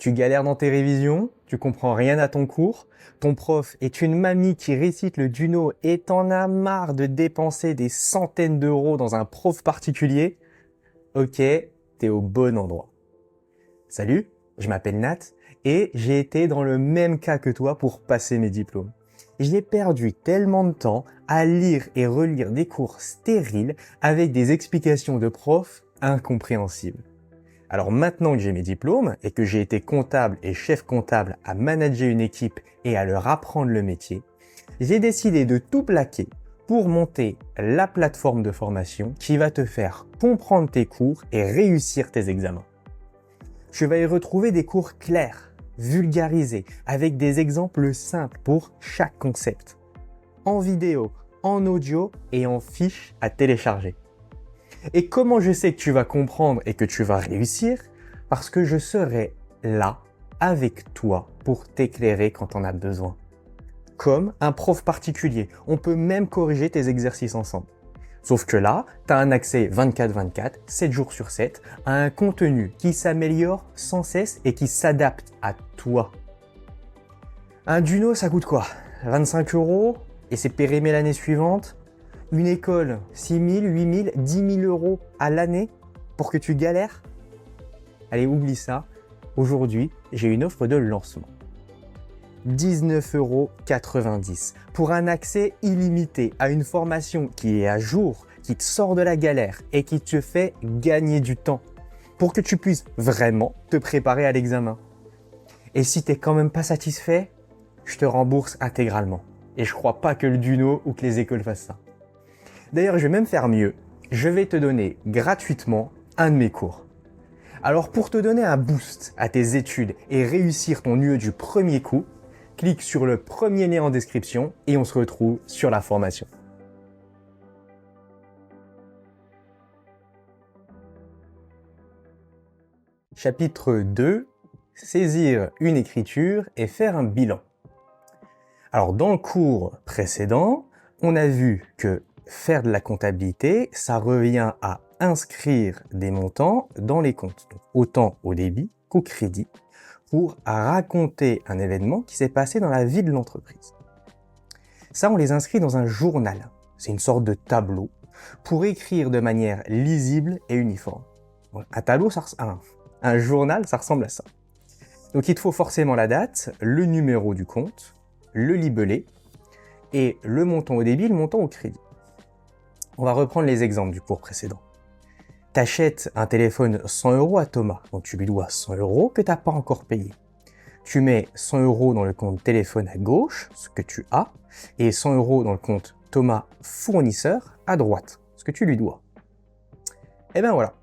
Tu galères dans tes révisions, tu comprends rien à ton cours, ton prof est une mamie qui récite le Duno et t'en as marre de dépenser des centaines d'euros dans un prof particulier. Ok, t'es au bon endroit. Salut, je m'appelle Nat et j'ai été dans le même cas que toi pour passer mes diplômes. J'ai perdu tellement de temps à lire et relire des cours stériles avec des explications de profs incompréhensibles. Alors maintenant que j'ai mes diplômes et que j'ai été comptable et chef comptable à manager une équipe et à leur apprendre le métier, j'ai décidé de tout plaquer pour monter la plateforme de formation qui va te faire comprendre tes cours et réussir tes examens. Tu vas y retrouver des cours clairs, vulgarisés, avec des exemples simples pour chaque concept, en vidéo, en audio et en fiches à télécharger. Et comment je sais que tu vas comprendre et que tu vas réussir? Parce que je serai là, avec toi, pour t'éclairer quand on a besoin. Comme un prof particulier, on peut même corriger tes exercices ensemble. Sauf que là, tu as un accès 24/24, 7 jours sur 7, à un contenu qui s'améliore sans cesse et qui s'adapte à toi. Un Duno, ça coûte quoi? 25 € et c'est périmé l'année suivante? Une école, 6 000, 8 000, 10 000 € à l'année pour que tu galères? Allez, oublie ça. Aujourd'hui, j'ai une offre de lancement. 19,90 € pour un accès illimité à une formation qui est à jour, qui te sort de la galère et qui te fait gagner du temps pour que tu puisses vraiment te préparer à l'examen. Et si t'es quand même pas satisfait, je te rembourse intégralement. Et je crois pas que le Duno ou que les écoles fassent ça. D'ailleurs, je vais même faire mieux. Je vais te donner gratuitement un de mes cours. Alors pour te donner un boost à tes études et réussir ton UE du premier coup, clique sur le premier lien en description et on se retrouve sur la formation. Chapitre 2. Saisir une écriture et faire un bilan. Alors dans le cours précédent, on a vu que faire de la comptabilité, ça revient à inscrire des montants dans les comptes, donc autant au débit qu'au crédit, pour raconter un événement qui s'est passé dans la vie de l'entreprise. Ça, on les inscrit dans un journal. C'est une sorte de tableau pour écrire de manière lisible et uniforme. Un tableau, un journal, ça ressemble à ça. Donc il te faut forcément la date, le numéro du compte, le libellé et le montant au débit, le montant au crédit. On va reprendre les exemples du cours précédent. T'achètes un téléphone 100 € à Thomas, donc tu lui dois 100 € que t'as pas encore payé. Tu mets 100 € dans le compte téléphone à gauche, ce que tu as, et 100 € dans le compte Thomas fournisseur à droite, ce que tu lui dois. Et ben voilà.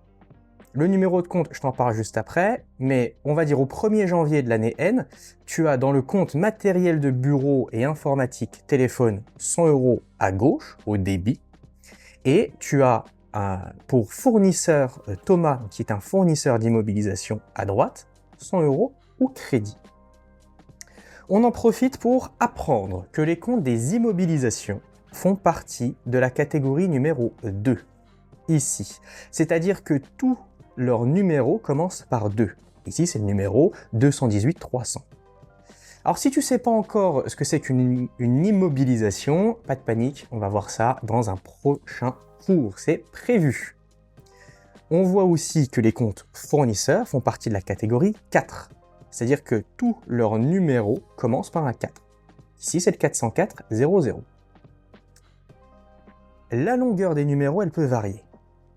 Le numéro de compte, je t'en parle juste après, mais on va dire au 1er janvier de l'année N, tu as dans le compte matériel de bureau et informatique téléphone 100 € à gauche, au débit, et tu as pour fournisseur Thomas, qui est un fournisseur d'immobilisation à droite, 100 € au crédit. On en profite pour apprendre que les comptes des immobilisations font partie de la catégorie numéro 2, ici. C'est-à-dire que tous leurs numéros commencent par 2. Ici, c'est le numéro 218 300. Alors, si tu ne sais pas encore ce que c'est qu'une immobilisation, pas de panique, on va voir ça dans un prochain cours, c'est prévu. On voit aussi que les comptes fournisseurs font partie de la catégorie 4, c'est-à-dire que tous leurs numéros commencent par un 4. Ici, c'est le 404 00. La longueur des numéros, elle peut varier.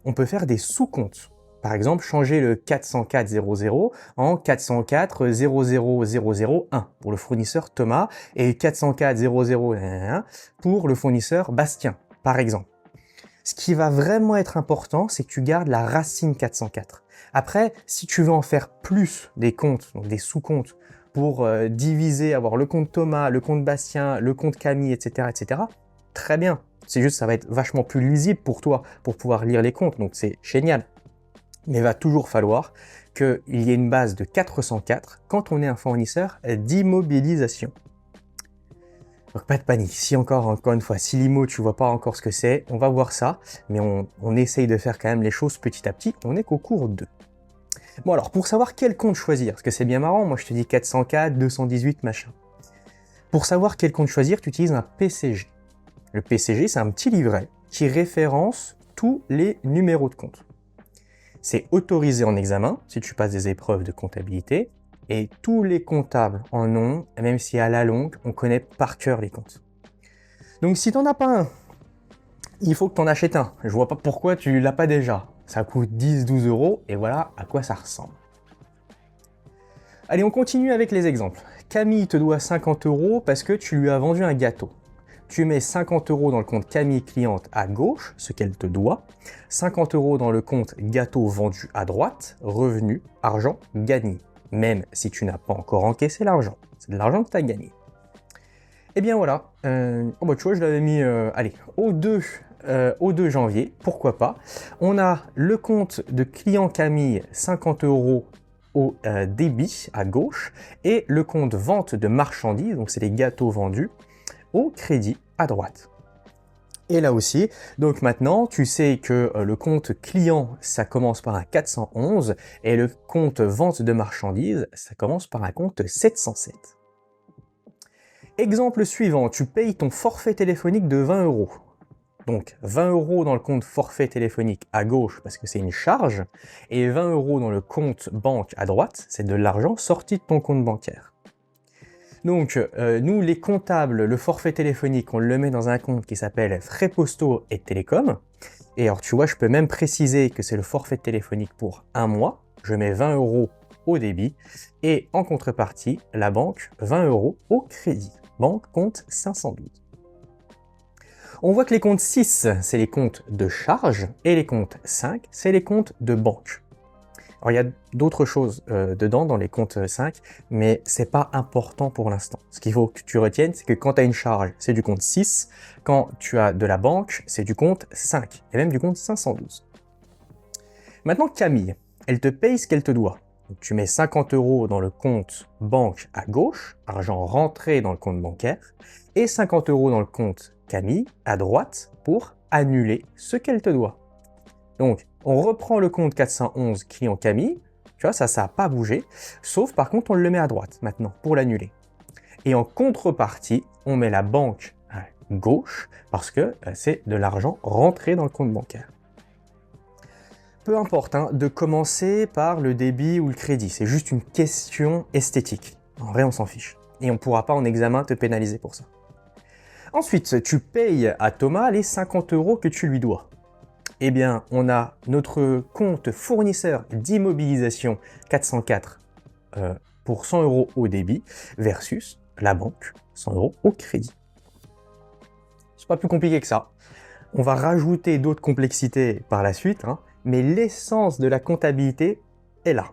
On peut faire des sous-comptes. Par exemple, changer le 404 00 en 404 00001 pour le fournisseur Thomas et 404 00 pour le fournisseur Bastien, par exemple. Ce qui va vraiment être important, c'est que tu gardes la racine 404. Après, si tu veux en faire plus des comptes, donc des sous-comptes, pour diviser, avoir le compte Thomas, le compte Bastien, le compte Camille, etc., très bien. C'est juste, ça va être vachement plus lisible pour toi, pour pouvoir lire les comptes, donc c'est génial. Mais il va toujours falloir qu'il y ait une base de 404 quand on est un fournisseur d'immobilisation. Donc pas de panique, si encore une fois, si l'IMO tu vois pas encore ce que c'est, on va voir ça, mais on essaye de faire quand même les choses petit à petit, on est qu'au cours 2. Bon alors, pour savoir quel compte choisir, parce que c'est bien marrant, moi je te dis 404, 218, machin. Pour savoir quel compte choisir, tu utilises un PCG. Le PCG, c'est un petit livret qui référence tous les numéros de compte. C'est autorisé en examen, si tu passes des épreuves de comptabilité, et tous les comptables en ont, même si à la longue, on connaît par cœur les comptes. Donc si t'en as pas un, il faut que t'en achètes un. Je vois pas pourquoi tu l'as pas déjà. Ça coûte 10-12 euros, et voilà à quoi ça ressemble. Allez, on continue avec les exemples. Camille te doit 50 euros parce que tu lui as vendu un gâteau. Tu mets 50 euros dans le compte Camille cliente à gauche, ce qu'elle te doit. 50 euros dans le compte gâteau vendu à droite, revenu, argent gagné. Même si tu n'as pas encore encaissé l'argent. C'est de l'argent que tu as gagné. Et bien voilà. Oh bah tu vois, je l'avais mis allez, au 2 janvier, pourquoi pas. On a le compte de client Camille, 50 euros au débit à gauche, et le compte vente de marchandises, donc c'est les gâteaux vendus, au crédit à droite. Et là aussi, donc maintenant, tu sais que le compte client, ça commence par un 411, et le compte vente de marchandises, ça commence par un compte 707. Exemple suivant, tu payes ton forfait téléphonique de 20 euros. Donc 20 euros dans le compte forfait téléphonique à gauche parce que c'est une charge, et 20 euros dans le compte banque à droite, c'est de l'argent sorti de ton compte bancaire. Donc nous les comptables, le forfait téléphonique, on le met dans un compte qui s'appelle frais postaux et télécom. Et alors tu vois, je peux même préciser que c'est le forfait téléphonique pour un mois. Je mets 20 euros au débit et en contrepartie, la banque 20 euros au crédit. Banque compte 512. On voit que les comptes 6, c'est les comptes de charge, et les comptes 5, c'est les comptes de banque. Alors il y a d'autres choses dedans dans les comptes 5, mais c'est pas important pour l'instant. Ce qu'il faut que tu retiennes, c'est que quand tu as une charge, c'est du compte 6, quand tu as de la banque, c'est du compte 5, et même du compte 512. Maintenant Camille, elle te paye ce qu'elle te doit. Donc, tu mets 50 euros dans le compte banque à gauche, argent rentré dans le compte bancaire, et 50 euros dans le compte Camille à droite pour annuler ce qu'elle te doit. Donc, on reprend le compte 411 client Camille, tu vois, ça n'a pas bougé, sauf par contre on le met à droite maintenant pour l'annuler. Et en contrepartie, on met la banque à gauche parce que c'est de l'argent rentré dans le compte bancaire. Peu importe de commencer par le débit ou le crédit, c'est juste une question esthétique. En vrai, on s'en fiche. Et on ne pourra pas en examen te pénaliser pour ça. Ensuite, tu payes à Thomas les 50 euros que tu lui dois. Eh bien, on a notre compte fournisseur d'immobilisation 404 pour 100 euros au débit versus la banque 100 euros au crédit. C'est pas plus compliqué que ça. On va rajouter d'autres complexités par la suite, mais l'essence de la comptabilité est là.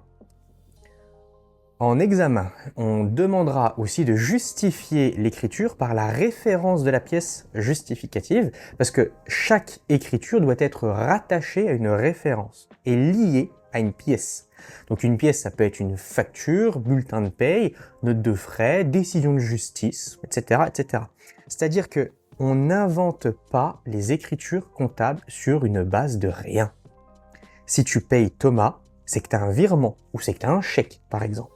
En examen, on demandera aussi de justifier l'écriture par la référence de la pièce justificative, parce que chaque écriture doit être rattachée à une référence et liée à une pièce. Donc une pièce, ça peut être une facture, bulletin de paye, note de frais, décision de justice, etc., etc. C'est-à-dire que on n'invente pas les écritures comptables sur une base de rien. Si tu payes Thomas, c'est que tu as un virement ou c'est que tu as un chèque, par exemple.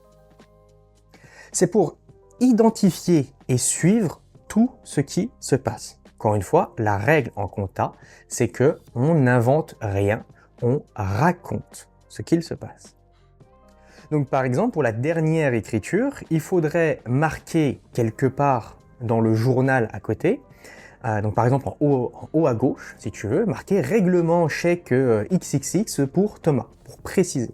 C'est pour identifier et suivre tout ce qui se passe. Encore une fois, la règle en compta, c'est que on n'invente rien, on raconte ce qu'il se passe. Donc par exemple, pour la dernière écriture, il faudrait marquer quelque part dans le journal à côté, donc par exemple en haut à gauche, si tu veux, marquer règlement chèque XXX pour Thomas, pour préciser.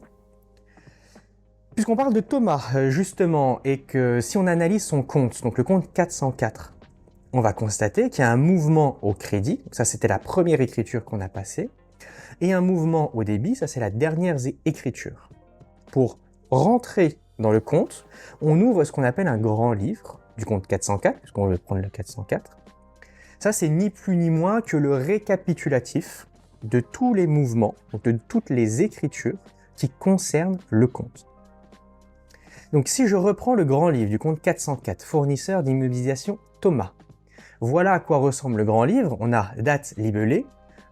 Puisqu'on parle de Thomas, justement, et que si on analyse son compte, donc le compte 404, on va constater qu'il y a un mouvement au crédit, ça c'était la première écriture qu'on a passée, et un mouvement au débit, ça c'est la dernière écriture. Pour rentrer dans le compte, on ouvre ce qu'on appelle un grand livre du compte 404, puisqu'on veut prendre le 404. Ça c'est ni plus ni moins que le récapitulatif de tous les mouvements, donc de toutes les écritures qui concernent le compte. Donc si je reprends le grand livre du compte 404, fournisseur d'immobilisation Thomas, voilà à quoi ressemble le grand livre. On a date libellée,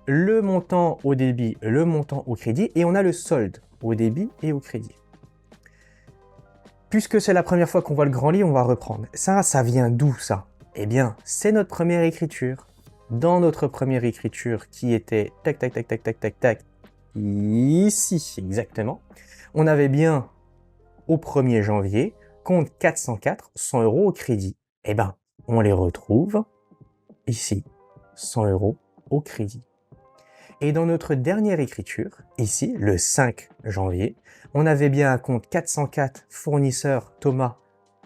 le montant au débit, le montant au crédit, et on a le solde. au débit et au crédit. Puisque c'est la première fois qu'on voit le grand livre, on va reprendre. Ça vient d'où ça? Eh bien, c'est notre première écriture. Dans notre première écriture qui était tac, tac, tac, tac, tac, tac, tac, ici, exactement, on avait bien, au 1er janvier, compte 404, 100 € au crédit. Eh ben, on les retrouve ici, 100 € au crédit. Et dans notre dernière écriture, ici, le 5 janvier, on avait bien un compte 404 fournisseur Thomas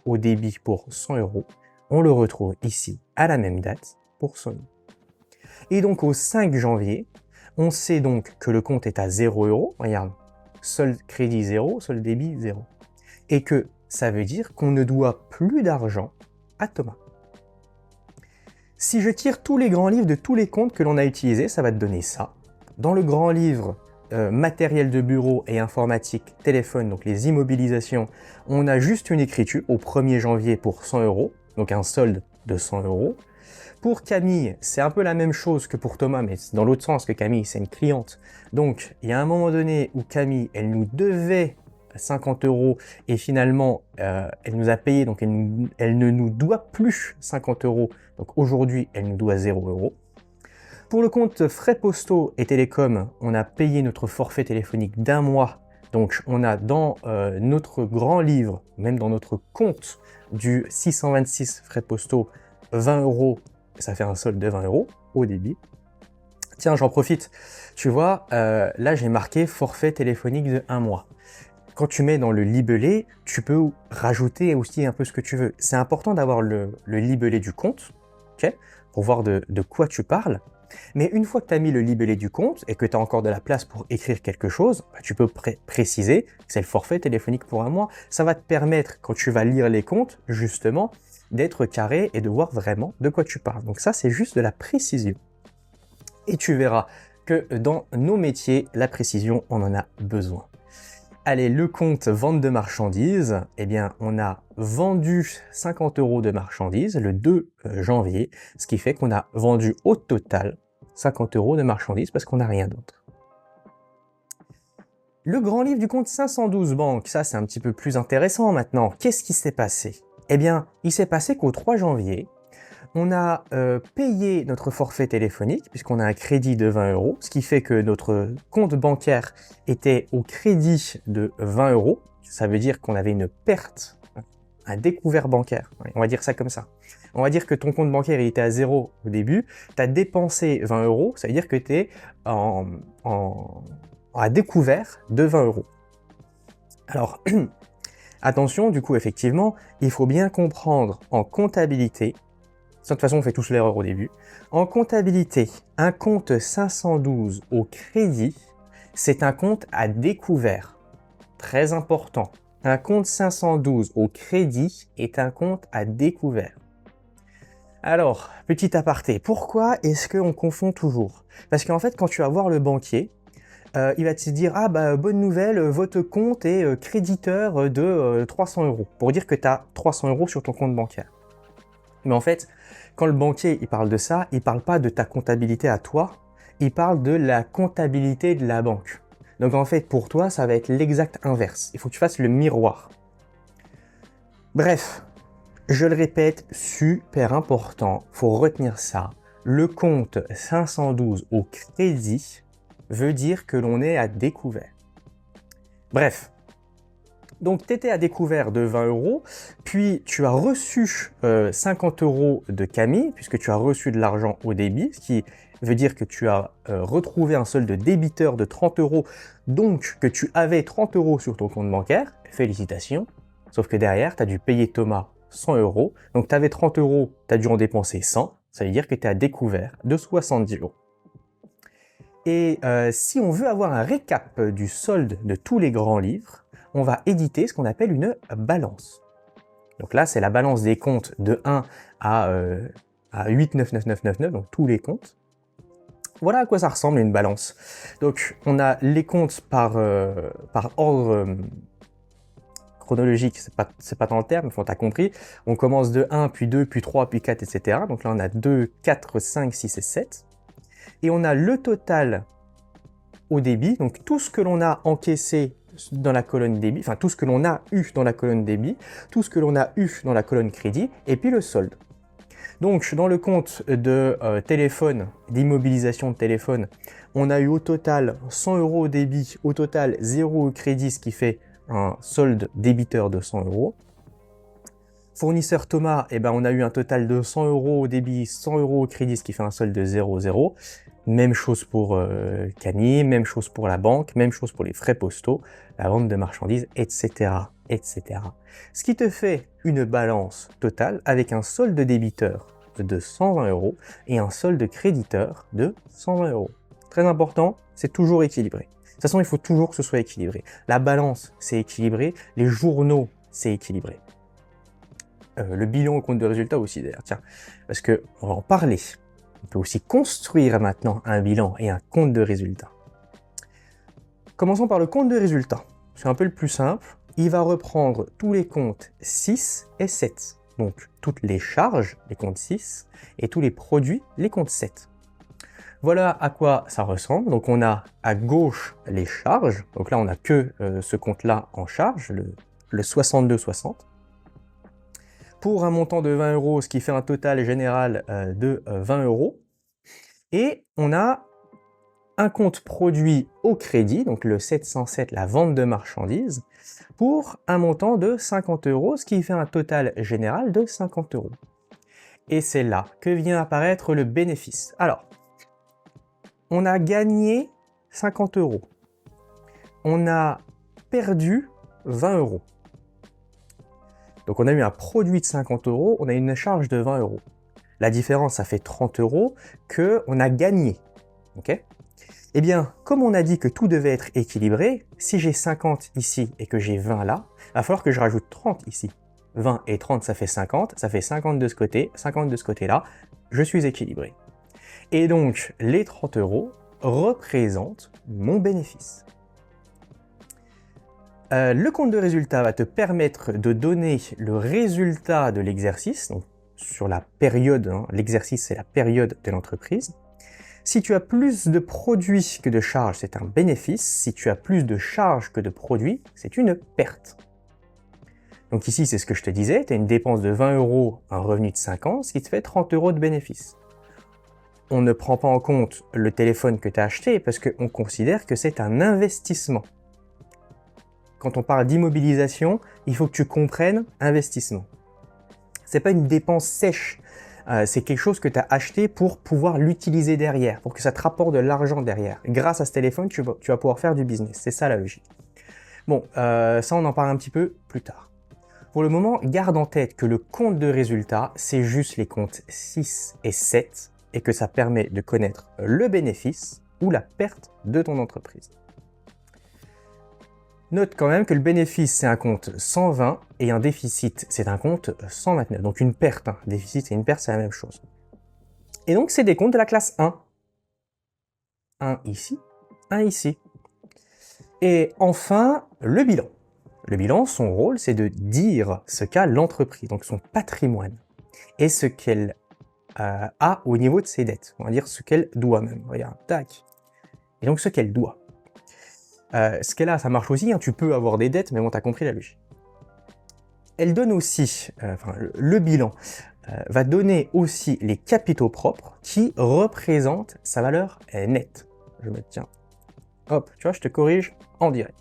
au débit pour 100 €. On le retrouve ici, à la même date, pour 100 €. Et donc au 5 janvier, on sait donc que le compte est à 0 €. Regarde, solde crédit 0, solde débit 0. Et que ça veut dire qu'on ne doit plus d'argent à Thomas. Si je tire tous les grands livres de tous les comptes que l'on a utilisés, ça va te donner ça. Dans le grand livre matériel de bureau et informatique, téléphone, donc les immobilisations, on a juste une écriture au 1er janvier pour 100 €, donc un solde de 100 €. Pour Camille, c'est un peu la même chose que pour Thomas, mais dans l'autre sens que Camille, c'est une cliente. Donc, il y a un moment donné où Camille, elle nous devait 50 € et finalement, elle nous a payé, donc elle ne nous doit plus 50 €. Donc aujourd'hui, elle nous doit 0 €. Pour le compte frais postaux et télécom, on a payé notre forfait téléphonique d'1 mois. Donc on a dans notre grand livre, même dans notre compte du 626 frais postaux, 20 €, ça fait un solde de 20 € au débit. Tiens, j'en profite, tu vois, là j'ai marqué forfait téléphonique de 1 mois. Quand tu mets dans le libellé, tu peux rajouter aussi un peu ce que tu veux. C'est important d'avoir le libellé du compte, okay, pour voir de quoi tu parles. Mais une fois que tu as mis le libellé du compte et que tu as encore de la place pour écrire quelque chose, bah, tu peux préciser que c'est le forfait téléphonique pour 1 mois. Ça va te permettre, quand tu vas lire les comptes, justement, d'être carré et de voir vraiment de quoi tu parles. Donc ça, c'est juste de la précision. Et tu verras que dans nos métiers, la précision, on en a besoin. Allez, le compte vente de marchandises, eh bien, on a vendu 50 € de marchandises le 2 janvier, ce qui fait qu'on a vendu au total 50 € de marchandises parce qu'on n'a rien d'autre. Le grand livre du compte 512 banques, ça c'est un petit peu plus intéressant maintenant. Qu'est-ce qui s'est passé? Eh bien, il s'est passé qu'au 3 janvier, on a payé notre forfait téléphonique puisqu'on a un crédit de 20 €, ce qui fait que notre compte bancaire était au crédit de 20 €. Ça veut dire qu'on avait une perte, un découvert bancaire. On va dire ça comme ça. On va dire que ton compte bancaire il était à 0 au début, tu as dépensé 20 €, ça veut dire que tu es à découvert de 20 €. Alors, attention, du coup, effectivement, il faut bien comprendre en comptabilité. De toute façon, on fait tous l'erreur au début. En comptabilité, un compte 512 au crédit, c'est un compte à découvert. Très important. Un compte 512 au crédit est un compte à découvert. Alors, petit aparté, pourquoi est-ce qu'on confond toujours? Parce qu'en fait, quand tu vas voir le banquier, il va te dire « Ah bah bonne nouvelle, votre compte est créditeur de 300 €. Pour dire que tu as 300 € sur ton compte bancaire. Mais en fait, quand le banquier il parle de ça, il parle pas de ta comptabilité à toi, il parle de la comptabilité de la banque. Donc en fait, pour toi, ça va être l'exact inverse. Il faut que tu fasses le miroir. Bref, je le répète, super important, faut retenir ça. Le compte 512 au crédit veut dire que l'on est à découvert. Bref. Donc, tu étais à découvert de 20 €, puis tu as reçu 50 € de Camille, puisque tu as reçu de l'argent au débit, ce qui veut dire que tu as retrouvé un solde débiteur de 30 €, donc que tu avais 30 € sur ton compte bancaire. Félicitations. Sauf que derrière, tu as dû payer Thomas 100 €. Donc, tu avais 30 €, tu as dû en dépenser 100. Ça veut dire que tu es à découvert de 70 €. Et si on veut avoir un récap du solde de tous les grands livres, on va éditer ce qu'on appelle une balance. Donc là, c'est la balance des comptes de 1 à 8,99999, donc tous les comptes. Voilà à quoi ça ressemble une balance. Donc on a les comptes par ordre chronologique, c'est pas tant le terme, mais tu as compris. On commence de 1, puis 2, puis 3, puis 4, etc. Donc là, on a 2, 4, 5, 6 et 7. Et on a le total au débit, donc tout ce que l'on a encaissé dans la colonne débit, enfin tout ce que l'on a eu dans la colonne débit, tout ce que l'on a eu dans la colonne crédit, et puis le solde. Donc dans le compte de téléphone, d'immobilisation de téléphone, on a eu au total 100 € au débit, au total 0 au crédit, ce qui fait un solde débiteur de 100 €. Fournisseur Thomas, eh ben, on a eu un total de 100 € au débit, 100 € au crédit, ce qui fait un solde de 0,0. Même chose pour Cani, même chose pour la banque, même chose pour les frais postaux, la vente de marchandises, etc., etc. Ce qui te fait une balance totale avec un solde débiteur de 120 € et un solde créditeur de 120 €. Très important, c'est toujours équilibré. De toute façon, il faut toujours que ce soit équilibré. La balance, c'est équilibré. Les journaux, c'est équilibré. Le bilan au compte de résultat aussi d'ailleurs, tiens, parce que on va en parler. On peut aussi construire maintenant un bilan et un compte de résultat. Commençons par le compte de résultat. C'est un peu le plus simple. Il va reprendre tous les comptes 6 et 7. Donc toutes les charges, les comptes 6, et tous les produits, les comptes 7. Voilà à quoi ça ressemble. Donc on a à gauche les charges. Donc là on n'a que ce compte-là en charge, le 62,60. Pour un montant de 20 €, ce qui fait un total général de 20 €. Et on a un compte produit au crédit, donc le 707, la vente de marchandises, pour un montant de 50 €, ce qui fait un total général de 50 €. Et c'est là que vient apparaître le bénéfice. Alors, on a gagné 50 €. On a perdu 20 €. Donc on a eu un produit de 50 €, on a une charge de 20 €. La différence, ça fait 30 € qu'on a gagné. Okay, eh bien, comme on a dit que tout devait être équilibré, si j'ai 50 ici et que j'ai 20 là, il va falloir que je rajoute 30 ici. 20 et 30, ça fait 50 de ce côté, 50 de ce côté-là, je suis équilibré. Et donc, les 30 € représentent mon bénéfice. Le compte de résultat va te permettre de donner le résultat de l'exercice, donc sur la période, hein, l'exercice c'est la période de l'entreprise. Si tu as plus de produits que de charges, c'est un bénéfice. Si tu as plus de charges que de produits, c'est une perte. Donc ici, c'est ce que je te disais, tu as une dépense de 20 €, un revenu de 50, ce qui te fait 30 € de bénéfice. On ne prend pas en compte le téléphone que tu as acheté parce qu'on considère que c'est un investissement. Quand on parle d'immobilisation, il faut que tu comprennes investissement. C'est pas une dépense sèche, c'est quelque chose que tu as acheté pour pouvoir l'utiliser derrière, pour que ça te rapporte de l'argent derrière. Grâce à ce téléphone, tu vas pouvoir faire du business, c'est ça la logique. Bon, ça on en parle un petit peu plus tard. Pour le moment, garde en tête que le compte de résultat, c'est juste les comptes 6 et 7, et que ça permet de connaître le bénéfice ou la perte de ton entreprise. Note quand même que le bénéfice, c'est un compte 120 et un déficit, c'est un compte 129. Donc une perte, hein. Déficit et une perte, c'est la même chose. Et donc, c'est des comptes de la classe 1. Un ici, un ici. Et enfin, le bilan. Le bilan, son rôle, c'est de dire ce qu'a l'entreprise, donc son patrimoine, et ce qu'elle a au niveau de ses dettes. On va dire ce qu'elle doit même. Regarde, tac. Et donc, ce qu'elle doit. Ce qu'elle a, ça marche aussi, hein, tu peux avoir des dettes, mais bon, t'as compris la logique. Elle donne aussi, le bilan va donner aussi les capitaux propres qui représentent sa valeur nette. Je me tiens, hop, tu vois, je te corrige en direct.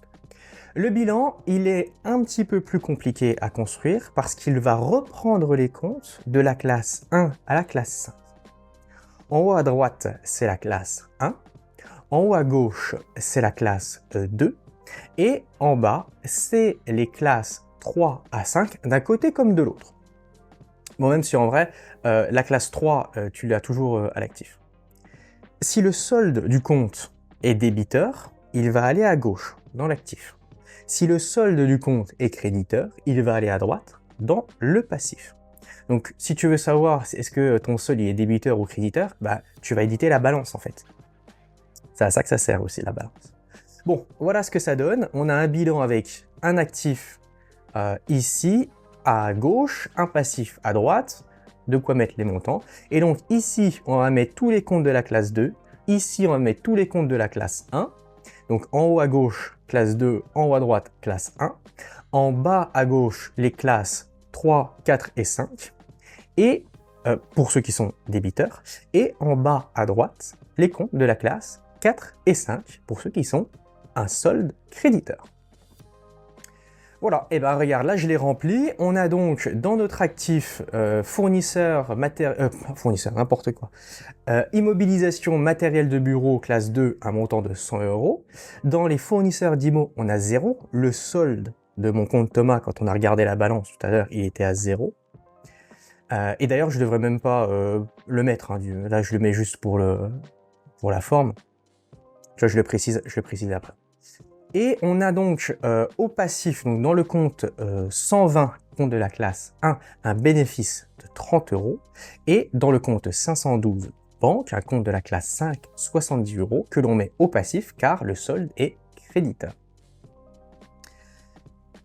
Le bilan, il est un petit peu plus compliqué à construire parce qu'il va reprendre les comptes de la classe 1 à la classe 5. En haut à droite, c'est la classe 1. En haut à gauche, c'est la classe 2, et en bas, c'est les classes 3 à 5, d'un côté comme de l'autre. Bon, même si en vrai, la classe 3, tu l'as toujours à l'actif. Si le solde du compte est débiteur, il va aller à gauche, dans l'actif. Si le solde du compte est créditeur, il va aller à droite, dans le passif. Donc, si tu veux savoir est-ce que ton solde est débiteur ou créditeur, bah, tu vas éditer la balance en fait. C'est à ça que ça sert aussi, la balance. Bon, voilà ce que ça donne. On a un bilan avec un actif ici, à gauche, un passif à droite, de quoi mettre les montants. Et donc ici, on va mettre tous les comptes de la classe 2. Ici, on va mettre tous les comptes de la classe 1. Donc en haut à gauche, classe 2, en haut à droite, classe 1. En bas à gauche, les classes 3, 4 et 5. Et pour ceux qui sont débiteurs. Et en bas à droite, les comptes de la classe 4 et 5 pour ceux qui sont un solde créditeur. Voilà, et ben regarde, là je l'ai rempli. On a donc dans notre actif fournisseur, n'importe quoi. Immobilisation matériel de bureau classe 2, un montant de 100 €. Dans les fournisseurs d'IMO, on a 0. Le solde de mon compte Thomas, quand on a regardé la balance tout à l'heure, il était à 0. Et d'ailleurs, je devrais même pas le mettre. Hein, là, je le mets juste pour la forme. Tu vois, je le précise après. Et on a donc au passif, donc dans le compte 120, compte de la classe 1, un bénéfice de 30 €. Et dans le compte 512, banque, un compte de la classe 5, 70 € que l'on met au passif car le solde est créditeur.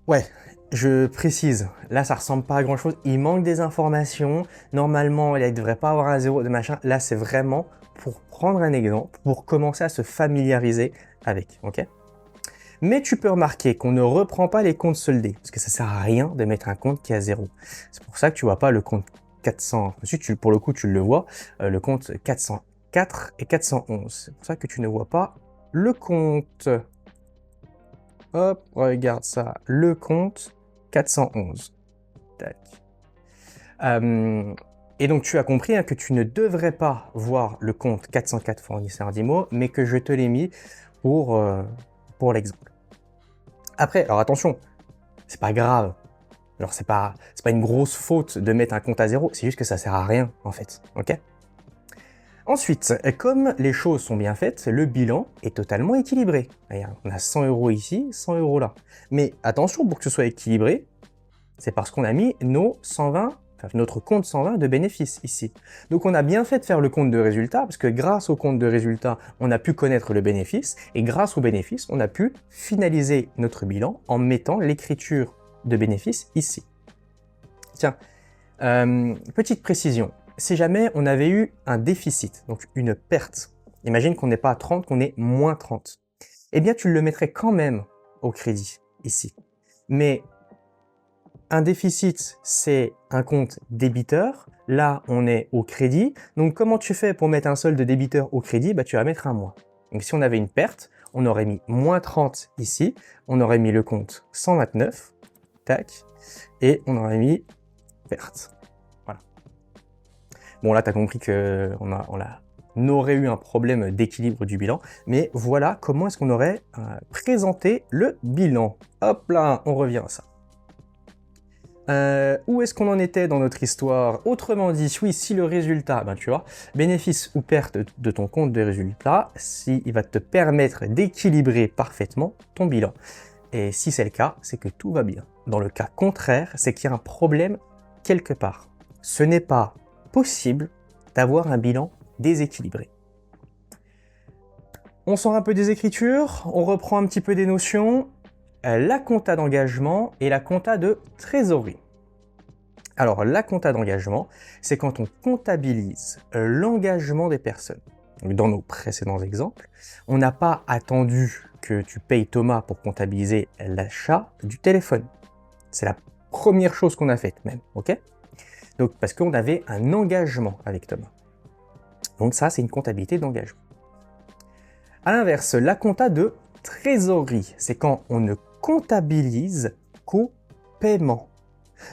Ouais, je précise, là ça ressemble pas à grand chose, il manque des informations, normalement il ne devrait pas avoir un 0 de machin, là c'est vraiment pour prendre un exemple, pour commencer à se familiariser avec, ok? Mais tu peux remarquer qu'on ne reprend pas les comptes soldés, parce que ça sert à rien de mettre un compte qui est à 0. C'est pour ça que tu vois pas le compte 400, ensuite pour le coup tu le vois, le compte 404 et 411. C'est pour ça que tu ne vois pas le compte. Hop, regarde ça, le compte 411. Tac. Et donc tu as compris hein, que tu ne devrais pas voir le compte 404 fournisseur d'IMO, mais que je te l'ai mis pour l'exemple. Après, alors attention, c'est pas grave. Alors c'est pas une grosse faute de mettre un compte à 0, c'est juste que ça sert à rien en fait, ok? Ensuite, comme les choses sont bien faites, le bilan est totalement équilibré. Regarde, on a 100 € ici, 100 € là. Mais attention, pour que ce soit équilibré, c'est parce qu'on a mis notre compte 120 de bénéfices ici. Donc on a bien fait de faire le compte de résultat, parce que grâce au compte de résultat, on a pu connaître le bénéfice, et grâce au bénéfice, on a pu finaliser notre bilan en mettant l'écriture de bénéfice ici. Tiens, petite précision. Si jamais on avait eu un déficit, donc une perte, imagine qu'on n'est pas à 30, qu'on est moins 30, eh bien tu le mettrais quand même au crédit, ici. Mais un déficit, c'est un compte débiteur, là on est au crédit, donc comment tu fais pour mettre un solde de débiteur au crédit? Bah, tu vas mettre un moins. Donc si on avait une perte, on aurait mis moins 30 ici, on aurait mis le compte 129, tac, et on aurait mis perte. Bon, là, tu as compris qu'on aurait eu un problème d'équilibre du bilan, mais voilà comment est-ce qu'on aurait présenté le bilan. Hop là, on revient à ça. Où est-ce qu'on en était dans notre histoire? Autrement dit, oui, si le résultat, ben tu vois, bénéfice ou perte de ton compte de résultat, il va te permettre d'équilibrer parfaitement ton bilan. Et si c'est le cas, c'est que tout va bien. Dans le cas contraire, c'est qu'il y a un problème quelque part. Ce n'est pas possible d'avoir un bilan déséquilibré. On sort un peu des écritures, on reprend un petit peu des notions, la compta d'engagement et la compta de trésorerie. Alors la compta d'engagement, c'est quand on comptabilise l'engagement des personnes. Dans nos précédents exemples, on n'a pas attendu que tu payes Thomas pour comptabiliser l'achat du téléphone. C'est la première chose qu'on a faite même, ok? Donc, parce qu'on avait un engagement avec Thomas. Donc ça, c'est une comptabilité d'engagement. À l'inverse, la compta de trésorerie, c'est quand on ne comptabilise qu'au paiement.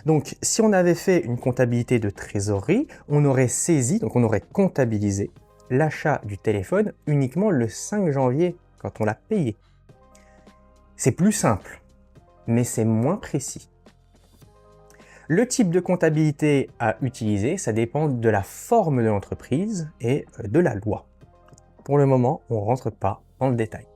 Donc, si on avait fait une comptabilité de trésorerie, on aurait saisi, donc on aurait comptabilisé l'achat du téléphone uniquement le 5 janvier, quand on l'a payé. C'est plus simple, mais c'est moins précis. Le type de comptabilité à utiliser, ça dépend de la forme de l'entreprise et de la loi. Pour le moment, on ne rentre pas dans le détail.